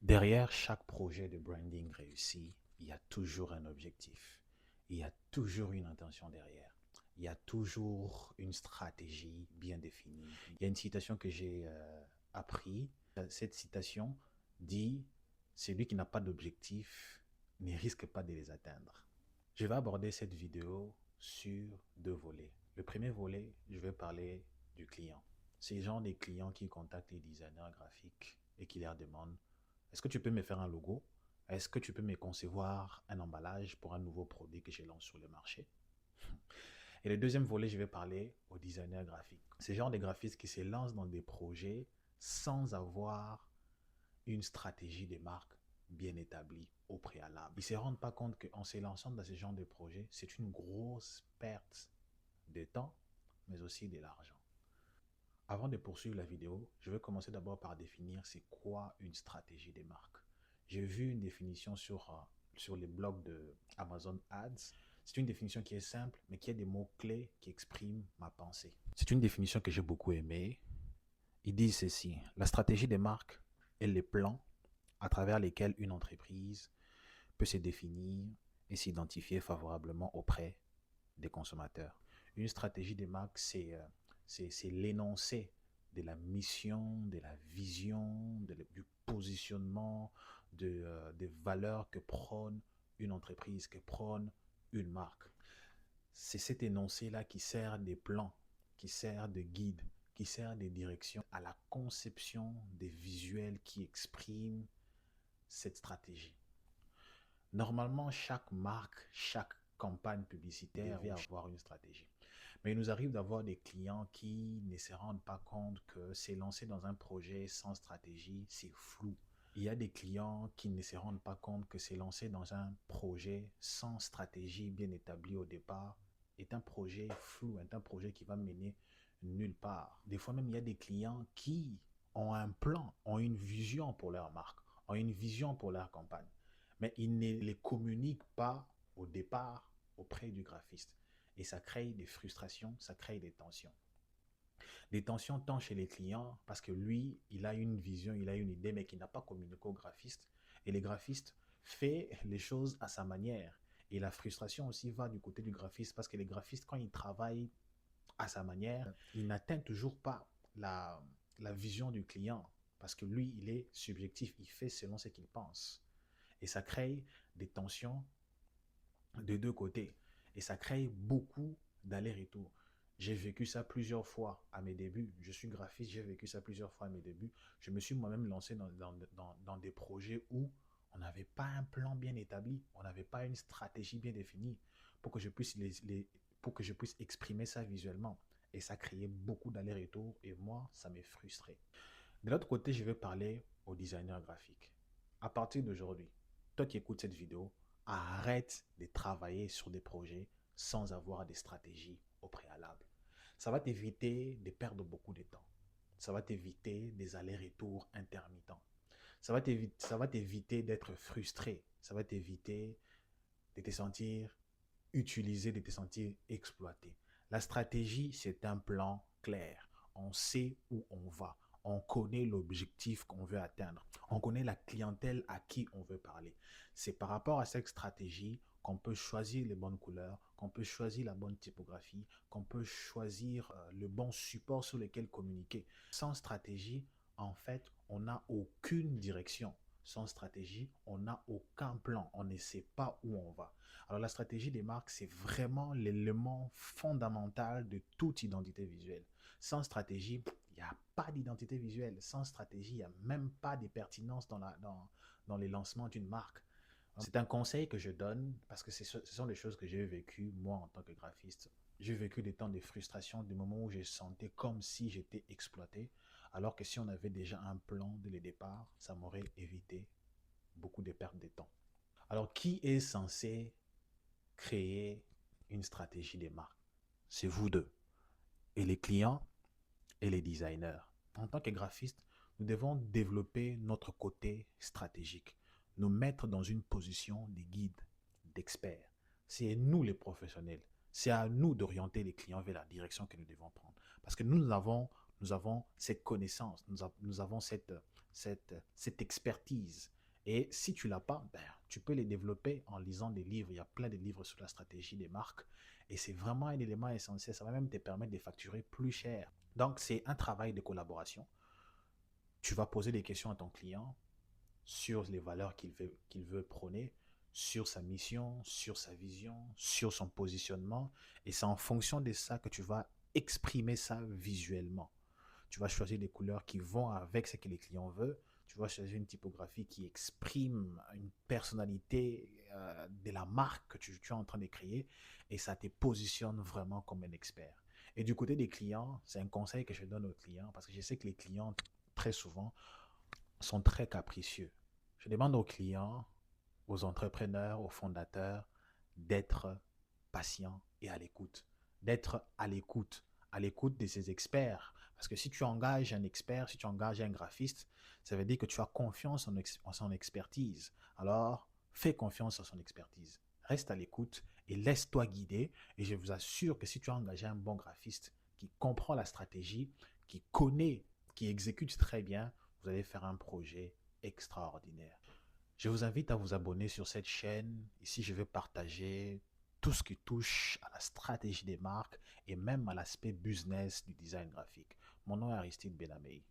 Derrière chaque projet de branding réussi, il y a toujours un objectif. Il y a toujours une intention derrière. Il y a toujours une stratégie bien définie. Il y a une citation que j'ai appris. Cette citation dit, celui qui n'a pas d'objectif ne risque pas de les atteindre. Je vais aborder cette vidéo sur deux volets. Le premier volet, je vais parler du client. C'est le genre des clients qui contactent les designers graphiques et qui leur demandent: est-ce que tu peux me faire un logo? Est-ce que tu peux me concevoir un emballage pour un nouveau produit que je lance sur le marché? Et le deuxième volet, je vais parler aux designers graphiques. C'est le genre de graphistes qui se lancent dans des projets sans avoir une stratégie de marque bien établie au préalable. Ils ne se rendent pas compte qu'en se lançant dans ce genre de projet, c'est une grosse perte de temps, mais aussi de l'argent. Avant de poursuivre la vidéo, je vais commencer d'abord par définir c'est quoi une stratégie de marque. J'ai vu une définition sur les blogs de Amazon Ads. C'est une définition qui est simple, mais qui a des mots-clés qui expriment ma pensée. C'est une définition que j'ai beaucoup aimée. Ils disent ceci: la stratégie des marques est les plans à travers lesquels une entreprise peut se définir et s'identifier favorablement auprès des consommateurs. Une stratégie des marques, c'est l'énoncé de la mission, de la vision, du positionnement, des valeurs que prône une entreprise, que prône une marque. C'est cet énoncé-là qui sert des plans, qui sert de guide, qui sert de direction à la conception des visuels qui expriment cette stratégie. Normalement, chaque marque, chaque campagne publicitaire devait avoir une stratégie. Mais il nous arrive d'avoir des clients qui ne se rendent pas compte que s'élancer dans un projet sans stratégie, c'est flou. Il y a des clients qui ne se rendent pas compte que s'élancer dans un projet sans stratégie bien établie au départ est un projet flou, est un projet qui va mener nulle part. Des fois même, il y a des clients qui ont un plan, ont une vision pour leur marque, ont une vision pour leur campagne, mais ils ne les communiquent pas au départ auprès du graphiste. Et ça crée des frustrations, ça crée des tensions. Des tensions tant chez les clients, parce que lui, il a une vision, il a une idée, mais qu'il n'a pas communiqué au graphiste. Et le graphiste fait les choses à sa manière. Et la frustration aussi va du côté du graphiste, parce que les graphistes, quand ils travaillent à sa manière, il n'atteint toujours pas la vision du client, parce que lui, il est subjectif, il fait selon ce qu'il pense. Et ça crée des tensions de deux côtés. Et ça crée beaucoup d'aller-retour. J'ai vécu ça plusieurs fois à mes débuts. Je suis graphiste, j'ai vécu ça plusieurs fois à mes débuts. Je me suis moi-même lancé dans des projets où on n'avait pas un plan bien établi, on n'avait pas une stratégie bien définie pour que je puisse, pour que je puisse exprimer ça visuellement. Et ça créait beaucoup d'aller-retour et moi, ça m'est frustré. De l'autre côté, je vais parler aux designers graphiques. À partir d'aujourd'hui, toi qui écoutes cette vidéo, arrête de travailler sur des projets sans avoir des stratégies au préalable. Ça va t'éviter de perdre beaucoup de temps. Ça va t'éviter des allers-retours intermittents. Ça va t'éviter d'être frustré. Ça va t'éviter de te sentir utilisé, de te sentir exploité. La stratégie, c'est un plan clair. On sait où on va. On connaît l'objectif qu'on veut atteindre. On connaît la clientèle à qui on veut parler. C'est par rapport à cette stratégie qu'on peut choisir les bonnes couleurs, qu'on peut choisir la bonne typographie, qu'on peut choisir le bon support sur lequel communiquer. Sans stratégie, en fait, on n'a aucune direction. Sans stratégie, on n'a aucun plan. On ne sait pas où on va. Alors la stratégie des marques, c'est vraiment l'élément fondamental de toute identité visuelle. Sans stratégie, il n'y a pas d'identité visuelle. Sans stratégie, il n'y a même pas de pertinence dans les lancements d'une marque. C'est un conseil que je donne parce que ce sont des choses que j'ai vécues moi en tant que graphiste. J'ai vécu des temps de frustration, des moments où je sentais comme si j'étais exploité, alors que si on avait déjà un plan dès le départ, ça m'aurait évité beaucoup de pertes de temps. Alors, qui est censé créer une stratégie des marques? C'est vous deux. Et les clients et les designers. En tant que graphiste, nous devons développer notre côté stratégique, nous mettre dans une position de guide, d'expert. C'est nous les professionnels. C'est à nous d'orienter les clients vers la direction que nous devons prendre. Parce que nous avons cette connaissance, nous avons cette expertise. Et si tu l'as pas, ben, tu peux les développer en lisant des livres. Il y a plein de livres sur la stratégie des marques. Et c'est vraiment un élément essentiel. Ça va même te permettre de facturer plus cher. Donc, c'est un travail de collaboration. Tu vas poser des questions à ton client sur les valeurs qu'il veut prôner, sur sa mission, sur sa vision, sur son positionnement. Et c'est en fonction de ça que tu vas exprimer ça visuellement. Tu vas choisir des couleurs qui vont avec ce que les clients veulent. Tu vas choisir une typographie qui exprime une personnalité de la marque que tu es en train de créer et ça te positionne vraiment comme un expert. Et du côté des clients, c'est un conseil que je donne aux clients parce que je sais que les clients, très souvent, sont très capricieux. Je demande aux clients, aux entrepreneurs, aux fondateurs d'être patients et à l'écoute de ces experts. Parce que si tu engages un expert, si tu engages un graphiste, ça veut dire que tu as confiance en son expertise. Alors, fais confiance en son expertise. Reste à l'écoute et laisse-toi guider. Et je vous assure que si tu as engagé un bon graphiste qui comprend la stratégie, qui connaît, qui exécute très bien, vous allez faire un projet extraordinaire. Je vous invite à vous abonner sur cette chaîne. Ici, je vais partager tout ce qui touche à la stratégie des marques et même à l'aspect business du design graphique. Mon nom est Aristide Benamei.